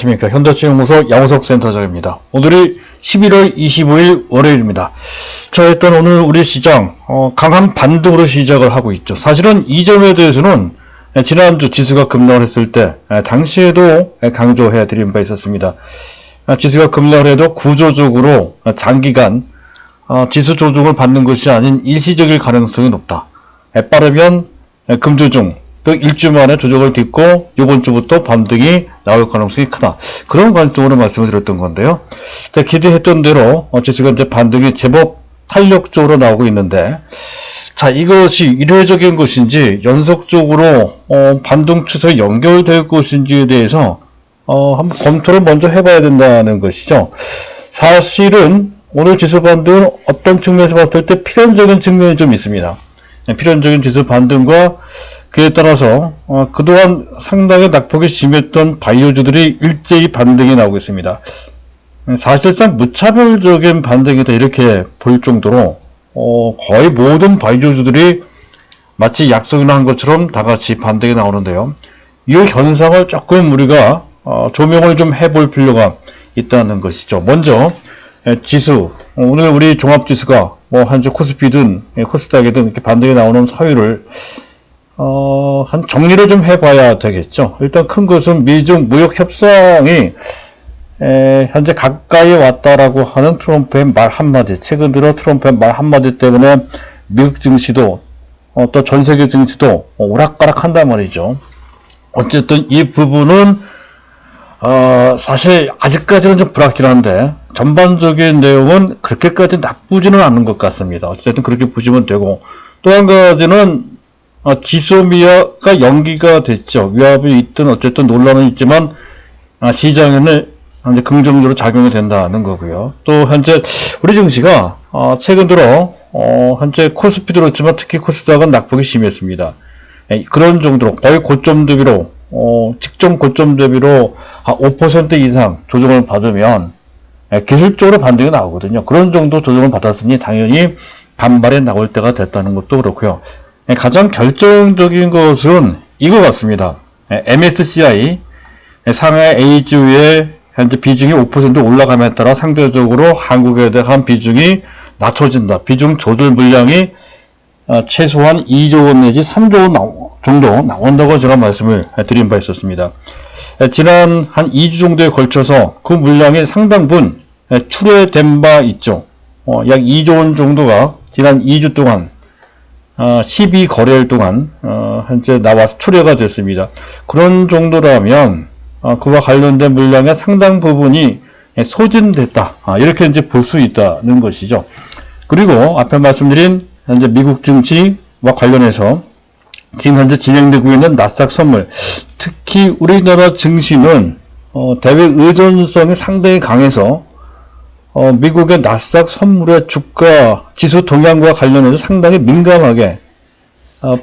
안녕하십니까. 현대차연구소 양우석 센터장입니다. 오늘이 11월 25일 월요일입니다. 자, 일단 오늘 우리 시장 강한 반등으로 시작을 하고 있죠. 사실은 이 점에 대해서는 지난주 지수가 급락을 했을 때 당시에도 강조해 드린 바 있었습니다. 지수가 급락을 해도 구조적으로 장기간 지수 조정을 받는 것이 아닌 일시적일 가능성이 높다. 빠르면 금조중 또 일주 만에 조정을 딛고 이번 주부터 반등이 나올 가능성이 크다. 그런 관점으로 말씀을 드렸던 건데요. 자, 기대했던 대로 지수가 이제 반등이 제법 탄력적으로 나오고 있는데, 자, 이것이 일회적인 것인지 연속적으로 반등 추세에 연결될 것인지에 대해서 한번 검토를 먼저 해봐야 된다는 것이죠. 사실은 오늘 지수 반등은 어떤 측면에서 봤을 때 필연적인 측면이 좀 있습니다. 필연적인 지수 반등과 그에 따라서 그동안 상당히 낙폭이 심했던 바이오주들이 일제히 반등이 나오고 있습니다. 사실상 무차별적인 반등이다 이렇게 볼 정도로 거의 모든 바이오주들이 마치 약속이나 한 것처럼 다같이 반등이 나오는데요. 이 현상을 조금 우리가 조명을 좀 해볼 필요가 있다는 것이죠. 먼저 지수, 오늘 우리 종합지수가 현재 코스피든 코스닥이든 이렇게 반등이 나오는 사유를 한 정리를 좀 해봐야 되겠죠. 일단 큰 것은 미중 무역 협상이 현재 가까이 왔다라고 하는 트럼프의 말 한마디, 최근 들어 트럼프의 말 한마디 때문에 미국 증시도 또 전 세계 증시도 오락가락 한단 말이죠. 어쨌든 이 부분은 사실 아직까지는 좀 불확실한데 전반적인 내용은 그렇게까지 나쁘지는 않은 것 같습니다. 어쨌든 그렇게 보시면 되고, 또 한 가지는 지소미아가 연기가 됐죠. 위협이 있든 어쨌든 논란은 있지만 시장에는 현재 긍정적으로 작용이 된다는 거고요. 또 현재 우리 증시가 최근 들어 현재 코스피도 그렇지만 특히 코스닥은 낙폭이 심했습니다. 그런 정도로 거의 고점 대비로 직전 고점 대비로 5% 이상 조정을 받으면 기술적으로 반등이 나오거든요. 그런 정도 조정을 받았으니 당연히 반발에 나올 때가 됐다는 것도 그렇고요. 가장 결정적인 것은 이거 같습니다. MSCI 상해 A주의 현재 비중이 5% 올라감에 따라 상대적으로 한국에 대한 비중이 낮춰진다. 비중 조절 물량이 최소한 2조 원 내지 3조 원 정도 나온다고 제가 말씀을 드린 바 있었습니다. 지난 한 2주 정도에 걸쳐서 그 물량이 상당분 출회된 바 있죠. 약 2조 원 정도가 지난 2주 동안 12거래일 동안 현재 나와서 출회가 됐습니다. 그런 정도라면 그와 관련된 물량의 상당 부분이 소진됐다. 이렇게 이제 볼 수 있다는 것이죠. 그리고 앞에 말씀드린 현재 미국 증시와 관련해서 지금 현재 진행되고 있는 나스닥 선물, 특히 우리나라 증시는 대외 의존성이 상당히 강해서 미국의 나스닥 선물의 주가 지수 동향과 관련해서 상당히 민감하게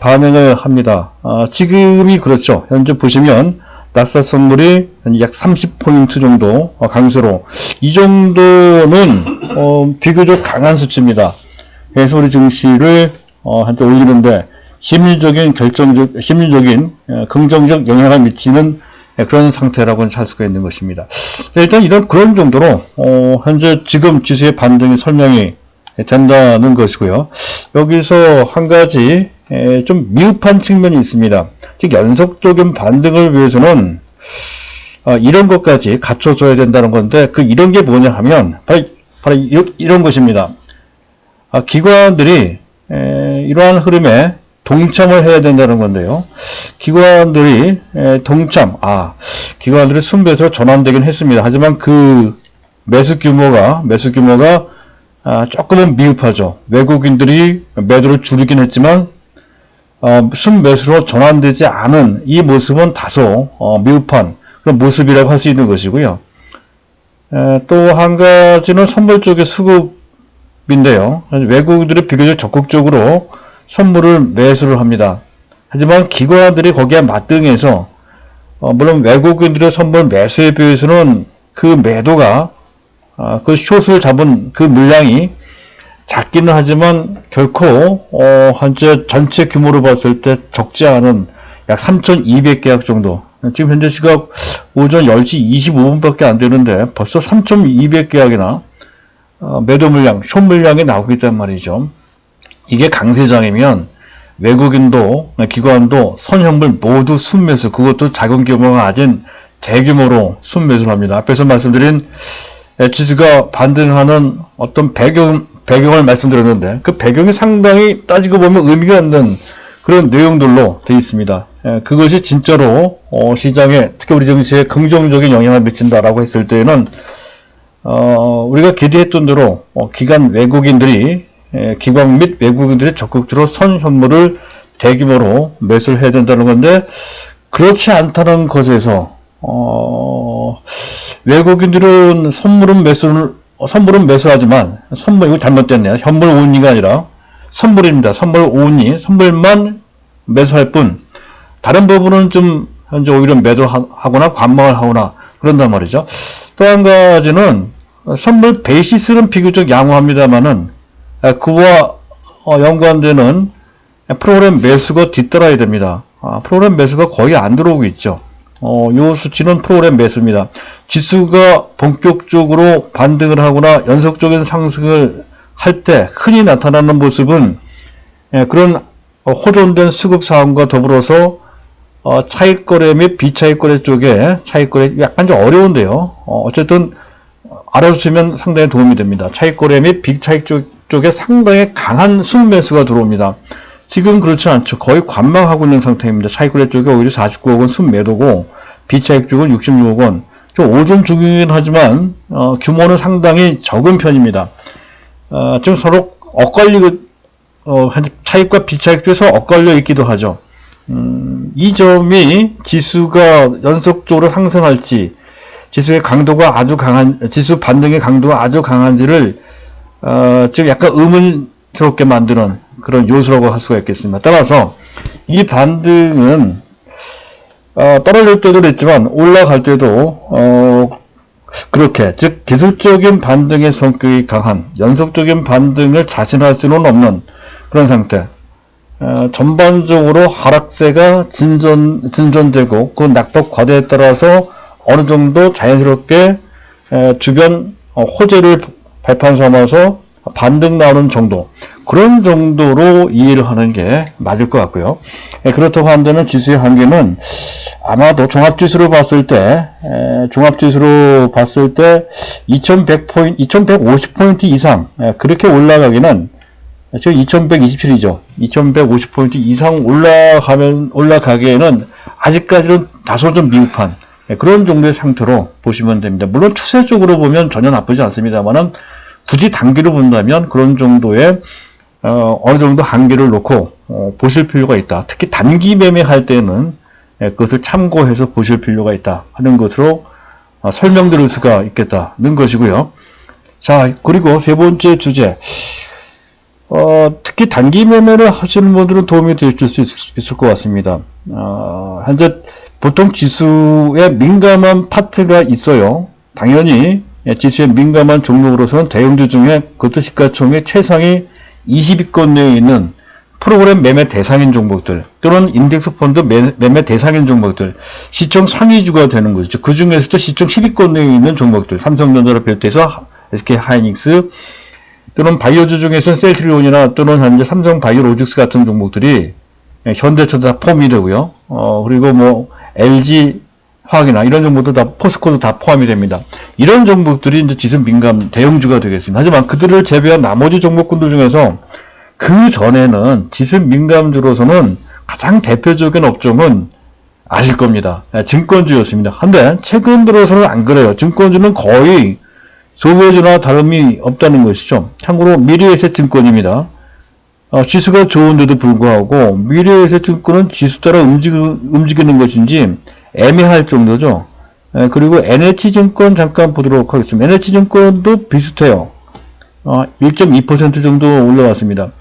반응을 합니다. 지금이 그렇죠. 현재 보시면 나스닥 선물이 약 30포인트 정도 강세로, 이 정도는 비교적 강한 수치입니다. 그래서 우리 증시를 한테 올리는데 심리적인 긍정적 영향을 미치는 그런 상태라고는 할 수가 있는 것입니다. 일단 그런 정도로 현재 지금 지수의 반등이 설명이 된다는 것이고요. 여기서 한 가지 좀 미흡한 측면이 있습니다. 즉 연속적인 반등을 위해서는 이런 것까지 갖춰줘야 된다는 건데, 이런 게 뭐냐 하면 바로 이런 것입니다. 기관들이 이러한 흐름에 동참을 해야 된다는 건데요. 기관들이 기관들이 순매수로 전환되긴 했습니다. 하지만 그 매수 규모가 조금은 미흡하죠. 외국인들이 매도를 줄이긴 했지만 순매수로 전환되지 않은 이 모습은 다소 미흡한 그런 모습이라고 할 수 있는 것이고요. 또 한 가지는 선물 쪽의 수급인데요. 외국인들이 비교적 적극적으로 선물을 매수를 합니다. 하지만 기관들이 거기에 맞등해서 물론 외국인들의 선물 매수에 비해서는 그 매도가 그 숏을 잡은 그 물량이 작기는 하지만 결코 현재 전체 규모로 봤을 때 적지 않은 약 3,200계약 정도 지금 현재 시각 오전 10시 25분밖에 안 되는데 벌써 3,200계약이나 매도 물량, 숏 물량이 나오고 있단 말이죠. 이게 강세장이면 외국인도 기관도 선형물 모두 순매수, 그것도 작은 규모가 아닌 대규모로 순매수를 합니다. 앞에서 말씀드린 지수가 반등하는 어떤 배경을 말씀드렸는데 그 배경이 상당히 따지고 보면 의미가 있는 그런 내용들로 되어 있습니다. 그것이 진짜로 시장에, 특히 우리 증시에 긍정적인 영향을 미친다라고 했을 때는 우리가 기대했던 대로 기관 및 외국인들이 적극적으로 선현물을 대규모로 매수를 해야 된다는 건데, 그렇지 않다는 것에서 외국인들은 선물은 매수하지만, 이거 잘못됐네요. 현물 온리가 아니라 선물입니다. 선물 온리, 선물만 매수할 뿐 다른 부분은 좀 현재 오히려 매도하거나 관망을 하거나 그런단 말이죠. 또 한 가지는 선물 베이시스는 비교적 양호합니다만은 그와 연관되는 프로그램 매수가 뒤따라야 됩니다. 프로그램 매수가 거의 안 들어오고 있죠. 요 수치는 프로그램 매수입니다. 지수가 본격적으로 반등을 하거나 연속적인 상승을 할 때 흔히 나타나는 모습은 그런 호전된 수급 상황과 더불어서 차익거래 및 비차익거래 쪽에 차익거래 약간 좀 어려운데요. 어쨌든 알아주시면 상당히 도움이 됩니다. 차익거래 및 비차익 쪽에 상당히 강한 순매수가 들어옵니다. 지금 그렇지 않죠. 거의 관망하고 있는 상태입니다. 차익거래 쪽에 오히려 49억 원 순매도고 비차익 쪽은 66억 원. 좀 오전 중이긴 하지만 규모는 상당히 적은 편입니다. 지금 서로 차익과 비차익 쪽에서 엇갈려 있기도 하죠. 이 점이 지수가 연속적으로 상승할지, 지수 반등의 강도가 아주 강한지를, 지금 약간 의문스럽게 만드는 그런 요소라고 할 수가 있겠습니다. 따라서, 이 반등은, 떨어질 때도 있지만, 올라갈 때도, 그렇게, 즉, 기술적인 반등의 성격이 강한, 연속적인 반등을 자신할 수는 없는 그런 상태. 전반적으로 하락세가 진전되고 그 낙폭 과대에 따라서 어느 정도 자연스럽게 주변 호재를 발판 삼아서 반등 나오는 정도, 그런 정도로 이해를 하는 게 맞을 것 같고요. 그렇다고 한다면 지수의 한계는 아마도 종합지수로 봤을 때 2150포인트 이상 그렇게 올라가기는, 지금 2127이죠. 2150포인트 이상 올라가기에는 아직까지는 다소 좀 미흡한 그런 정도의 상태로 보시면 됩니다. 물론 추세적으로 보면 전혀 나쁘지 않습니다만은 굳이 단기로 본다면 그런 정도의 어느 정도 한계를 놓고 보실 필요가 있다. 특히 단기 매매할 때는 그것을 참고해서 보실 필요가 있다 하는 것으로 설명드릴 수가 있겠다는 것이고요. 자, 그리고 세 번째 주제. 특히 단기 매매를 하시는 분들은 도움이 되실 수 있을 것 같습니다. 현재 보통 지수에 민감한 파트가 있어요. 당연히 지수에 민감한 종목으로서는 대형주 중에 그것도 시가총액 최상위 20위권 내에 있는 프로그램 매매 대상인 종목들 또는 인덱스 펀드 매매 대상인 종목들, 시총 상위주가 되는 것이죠. 그 중에서도 시총 10위권 내에 있는 종목들, 삼성전자를 비롯해서 SK하이닉스 또는 바이오주 중에서는 셀트리온이나 또는 현재 삼성바이오로직스 같은 종목들이 현대차도 다 포함이 되고요. 그리고 뭐 LG 화학이나 이런 종목도 다, 포스코도 다 포함이 됩니다. 이런 종목들이 이제 지수 민감 대형주가 되겠습니다. 하지만 그들을 제외한 나머지 종목군들 중에서 그 전에는 지수 민감주로서는 가장 대표적인 업종은 아실 겁니다. 증권주였습니다. 근데 최근 들어서는 안 그래요. 증권주는 거의 소외주나 다름이 없다는 것이죠. 참고로 미래에셋증권입니다. 지수가 좋은데도 불구하고 미래에셋증권은 지수 따라 움직이는 것인지 애매할 정도죠. 그리고 NH증권 잠깐 보도록 하겠습니다. NH증권도 비슷해요. 1.2% 정도 올라왔습니다.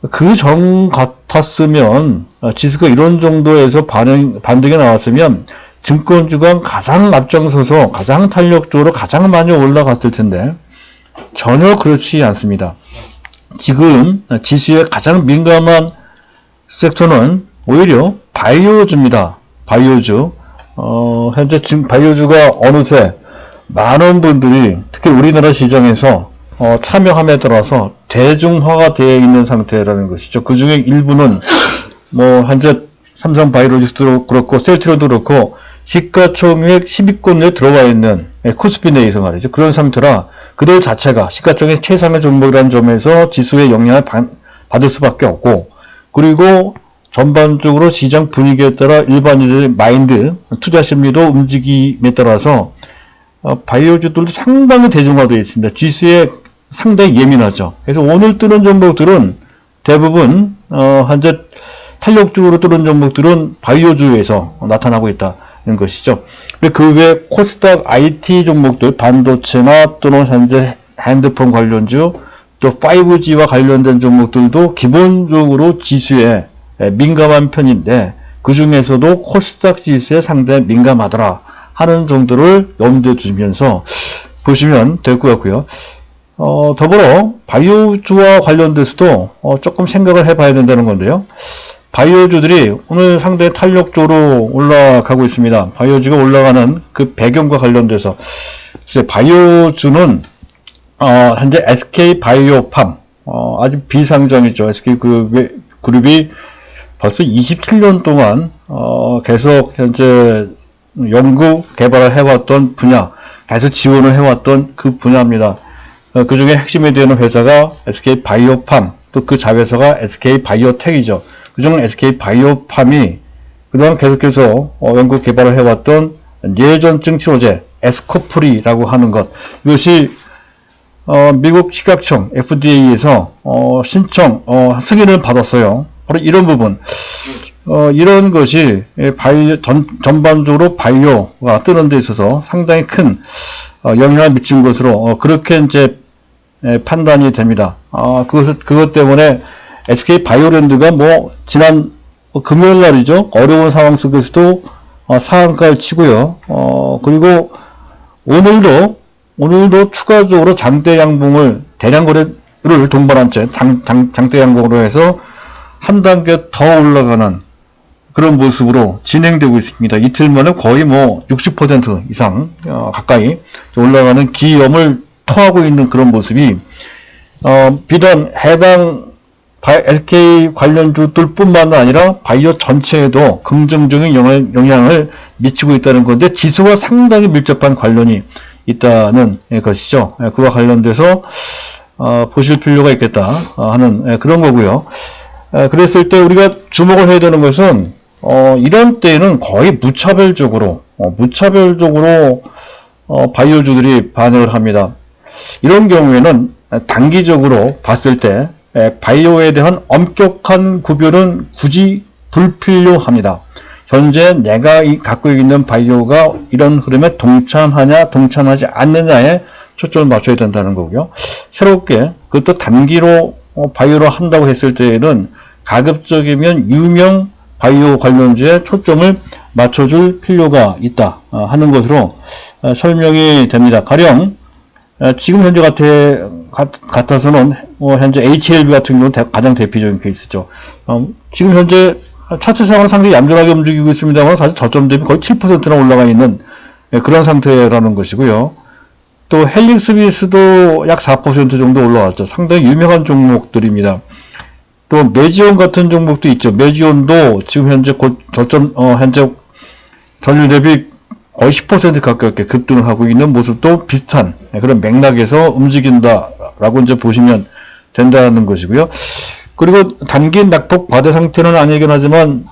그 전 같았으면 지수가 이런 정도에서 반등이 나왔으면 증권주가 가장 앞장서서 가장 탄력적으로 가장 많이 올라갔을 텐데 전혀 그렇지 않습니다. 지금 지수에 가장 민감한 섹터는 오히려 바이오주입니다. 바이오주. 현재 지금 바이오주가 어느새 많은 분들이 특히 우리나라 시장에서 참여함에 따라서 대중화가 되어 있는 상태라는 것이죠. 그 중에 일부는 뭐 현재 삼성 바이오로직스도 그렇고 셀트리온도 그렇고 시가총액 10위권 내에 들어와 있는 코스피 내에서 말이죠. 그런 상태라 그들 자체가 시가총액 최상의 종목이라는 점에서 지수의 영향을 받을 수밖에 없고, 그리고 전반적으로 시장 분위기에 따라 일반인들의 마인드, 투자 심리도 움직임에 따라서 바이오주들도 상당히 대중화되어 있습니다. 지수에 상당히 예민하죠. 그래서 오늘 뜨는 종목들은 대부분 현재 탄력적으로 뜨는 종목들은 바이오주에서 나타나고 있다는 것이죠. 그 외 코스닥 IT 종목들, 반도체나 또는 현재 핸드폰 관련주, 또 5G와 관련된 종목들도 기본적으로 지수에 민감한 편인데, 그 중에서도 코스닥 지수에 상당히 민감하더라 하는 정도를 염두에 두시면서 보시면 될 것 같고요. 더불어 바이오주와 관련돼서도 조금 생각을 해봐야 된다는 건데요. 바이오주들이 오늘 상당히 탄력적으로 올라가고 있습니다. 바이오주가 올라가는 그 배경과 관련돼서 바이오주는 현재 SK바이오팜 아주 비상장이죠. SK그룹이 벌써 27년 동안 계속 현재 연구 개발을 해왔던 분야, 계속 지원을 해왔던 그 분야입니다. 그 중에 핵심이 되는 회사가 SK바이오팜, 또 그 자회사가 SK바이오텍이죠. 그중 SK바이오팜이 그동안 계속해서 연구 개발을 해왔던 뇌전증 치료제 에스코프리라고 하는 것, 이것이 미국 식약청 FDA에서 승인을 받았어요. 바로 이런 부분, 이런 것이 전반적으로 바이오가 뜨는 데 있어서 상당히 큰 영향을 미친 것으로 그렇게 이제 판단이 됩니다. 그것 때문에 SK바이오랜드가 지난 금요일 날이죠. 어려운 상황 속에서도 상한가를 치고요. 그리고 오늘도 추가적으로 장대 양봉을 대량 거래를 동반한 채 장대 양봉으로 해서 한 단계 더 올라가는 그런 모습으로 진행되고 있습니다. 이틀 만에 거의 60% 이상 가까이 올라가는 기염을 토하고 있는 그런 모습이 비단 해당 SK 관련주들 뿐만 아니라 바이오 전체에도 긍정적인 영향을 미치고 있다는 건데, 지수와 상당히 밀접한 관련이 있다는 것이죠. 그와 관련돼서 보실 필요가 있겠다 하는 그런 거고요. 그랬을 때 우리가 주목을 해야 되는 것은 이런 때에는 거의 무차별적으로 바이오주들이 반응을 합니다. 이런 경우에는 단기적으로 봤을 때 바이오에 대한 엄격한 구별은 굳이 불필요합니다. 현재 내가 갖고 있는 바이오가 이런 흐름에 동참하냐 동참하지 않느냐에 초점을 맞춰야 된다는 거고요. 새롭게 그것도 단기로 바이오로 한다고 했을 때에는 가급적이면 유명 바이오 관련주에 초점을 맞춰줄 필요가 있다 하는 것으로 설명이 됩니다. 가령 지금 현재 같아서는 현재 HLB 같은 경우는 가장 대표적인 케이스죠. 지금 현재 차트상으로 상당히 얌전하게 움직이고 있습니다만 사실 저점 대비 거의 7%나 올라가 있는 그런 상태라는 것이고요. 또 헬릭스미스도 약 4% 정도 올라왔죠. 상당히 유명한 종목들입니다. 또 메지온 같은 종목도 있죠. 메지온도 지금 현재 현재 전일 대비 거의 10% 가깝게 급등을 하고 있는 모습도 비슷한 그런 맥락에서 움직인다라고 이제 보시면 된다는 것이고요. 그리고 단기 낙폭 과대 상태는 아니긴 하지만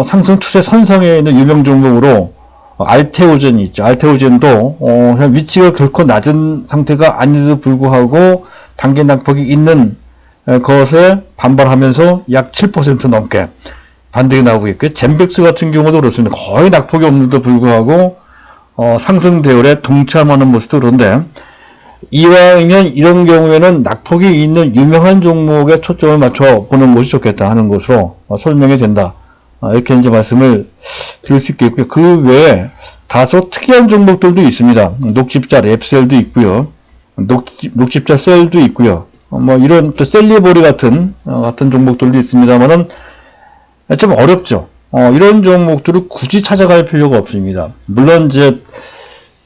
상승 추세 선상에 있는 유명 종목으로 알테오젠이 있죠. 알테오젠도 위치가 결코 낮은 상태가 아닌데도 불구하고 단기 낙폭이 있는 것에 반발하면서 약 7% 넘게 반등이 나오고 있고요. 젠백스 같은 경우도 그렇습니다. 거의 낙폭이 없는데도 불구하고 상승 대열에 동참하는 모습도 그런데, 이왕이면 이런 경우에는 낙폭이 있는 유명한 종목에 초점을 맞춰 보는 것이 좋겠다 하는 것으로 설명이 된다. 이렇게 이제 말씀을 드릴 수 있겠고요. 그 외에 다소 특이한 종목들도 있습니다. 녹십자 랩셀도 있고요. 녹십자 셀도 있고요. 이런 또 셀리보리 같은 종목들도 있습니다만은 좀 어렵죠. 이런 종목들을 굳이 찾아갈 필요가 없습니다. 물론 이제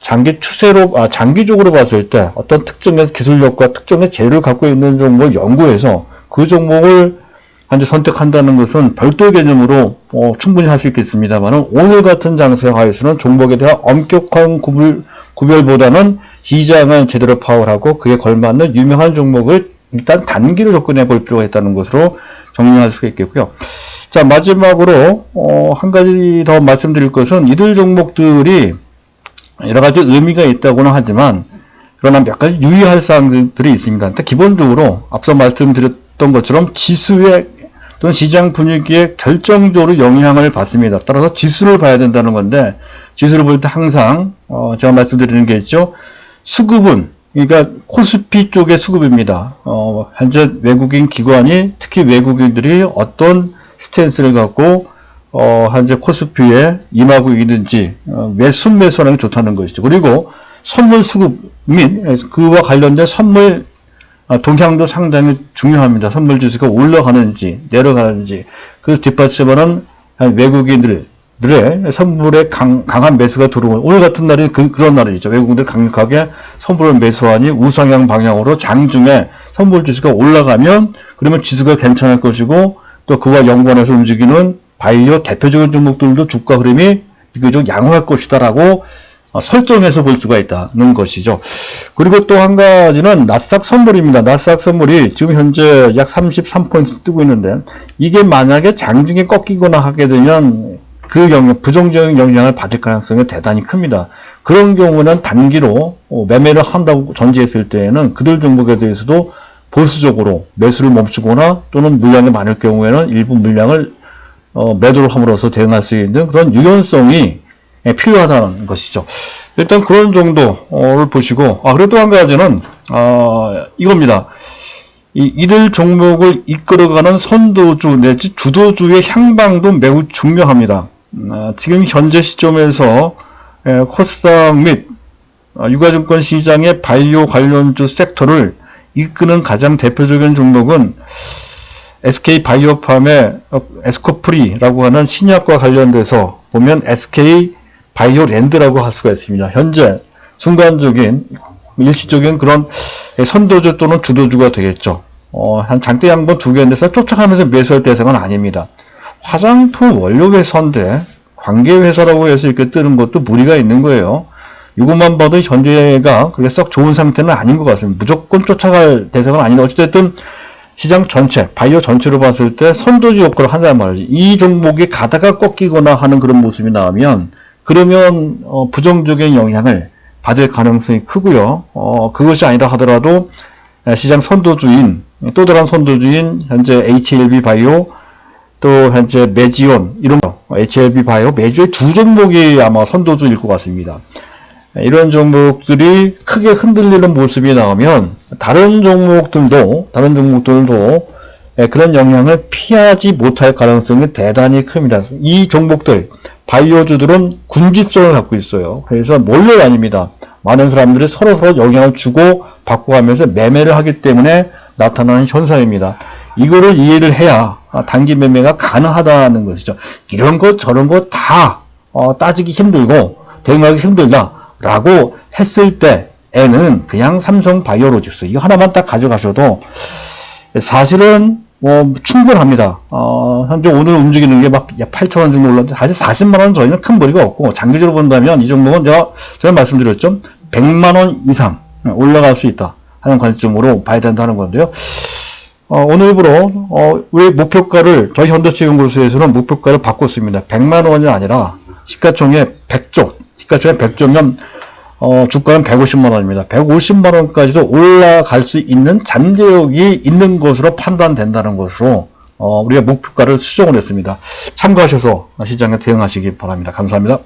장기적으로 봤을 때 어떤 특정의 기술력과 특정의 재료를 갖고 있는 종목을 연구해서 그 종목을 한제 선택한다는 것은 별도의 개념으로 충분히 할 수 있겠습니다만, 오늘 같은 장세 하에서는 종목에 대한 엄격한 구별보다는 시장을 제대로 파악하고 그에 걸맞는 유명한 종목을 일단 단기로 접근해 볼 필요가 있다는 것으로 정리할 수가 있겠고요. 자, 마지막으로 한 가지 더 말씀드릴 것은, 이들 종목들이 여러 가지 의미가 있다고는 하지만 그러나 몇 가지 유의할 사항들이 있습니다. 기본적으로 앞서 말씀드렸던 것처럼 지수의 또는 시장 분위기에 결정적으로 영향을 받습니다. 따라서 지수를 봐야 된다는 건데, 지수를 볼 때 항상 제가 말씀드리는 게 있죠. 수급은, 그러니까 코스피 쪽의 수급입니다. 현재 외국인 기관이, 특히 외국인들이 어떤 스탠스를 갖고 현재 코스피에 임하고 있는지, 순매수하는 게 좋다는 것이죠. 그리고 선물 수급 및 그와 관련된 선물 동향도 상당히 중요합니다. 선물 지수가 올라가는지 내려가는지, 그 뒷받침하는 외국인들의 선물에 강한 매수가 들어오는, 오늘 같은 날이 그런 날이죠. 외국인들 강력하게 선물을 매수하니 우상향 방향으로 장중에 선물 지수가 올라가면, 그러면 지수가 괜찮을 것이고, 또 그와 연관해서 움직이는 바이오 대표적인 종목들도 주가 흐름이 비교적 양호할 것이다라고 설정해서 볼 수가 있다는 것이죠. 그리고 또 한 가지는 나스닥 선물입니다. 나스닥 선물이 지금 현재 약 33% 뜨고 있는데, 이게 만약에 장중에 꺾이거나 하게 되면 그 부정적인 영향을 받을 가능성이 대단히 큽니다. 그런 경우는 단기로 매매를 한다고 전제했을 때에는 그들 종목에 대해서도 보수적으로 매수를 멈추거나, 또는 물량이 많을 경우에는 일부 물량을 매도를 함으로써 대응할 수 있는 그런 유연성이 필요하다는 것이죠. 일단 그런 정도를 보시고, 그리고 또 한 가지는 이겁니다. 이들 종목을 이끌어가는 선도주 내지 주도주의 향방도 매우 중요합니다. 지금 현재 시점에서 코스닥 및 유가증권 시장의 바이오 관련주 섹터를 이끄는 가장 대표적인 종목은 SK바이오팜의 에스코프리라고 하는 신약과 관련돼서 보면 SK 바이오랜드라고 할 수가 있습니다. 현재 순간적인 일시적인 그런 선도주 또는 주도주가 되겠죠. 한 장대 양봉 두 개인데서 쫓아가면서 매수할 대상은 아닙니다. 화장품 원료 회사인데 관계 회사라고 해서 이렇게 뜨는 것도 무리가 있는 거예요. 이것만 봐도 현재가 그게 썩 좋은 상태는 아닌 것 같습니다. 무조건 쫓아갈 대상은 아니다. 어쨌든 시장 전체, 바이오 전체로 봤을 때 선도주 역할을 한다는 말이지. 이 종목이 가다가 꺾이거나 하는 그런 모습이 나오면, 그러면 부정적인 영향을 받을 가능성이 크고요. 그것이 아니라 하더라도 시장 선도주인, 또 다른 선도주인 현재 HLB 바이오, 또 현재 메지온, 이런 HLB 바이오, 메지온 두 종목이 아마 선도주일 것 같습니다. 이런 종목들이 크게 흔들리는 모습이 나오면 다른 종목들도 그런 영향을 피하지 못할 가능성이 대단히 큽니다. 이 종목들, 바이오주들은 군집성을 갖고 있어요. 그래서 몰래 다닙니다. 많은 사람들이 서로 영향을 주고 받고 하면서 매매를 하기 때문에 나타나는 현상입니다. 이거를 이해를 해야 단기 매매가 가능하다는 것이죠. 이런 것 저런 것 다 따지기 힘들고 대응하기 힘들다 라고 했을 때에는 그냥 삼성 바이오로직스 이거 하나만 딱 가져가셔도 사실은 충분합니다. 현재 오늘 움직이는 게 막 8,000원 정도 올랐는데 사실 40만원 저희는 큰 무리가 없고, 장기적으로 본다면 이 종목은 제가 말씀드렸죠. 100만원 이상 올라갈 수 있다 하는 관점으로 봐야 된다는 건데요. 오늘부로 우리 목표가를 저희 현대체연구소에서는 목표가를 바꿨습니다. 100만원이 아니라 시가총액 100조, 시가총액 100조면 주가는 150만원입니다. 150만원까지도 올라갈 수 있는 잠재력이 있는 것으로 판단된다는 것으로 우리가 목표가를 수정을 했습니다. 참고하셔서 시장에 대응하시기 바랍니다. 감사합니다.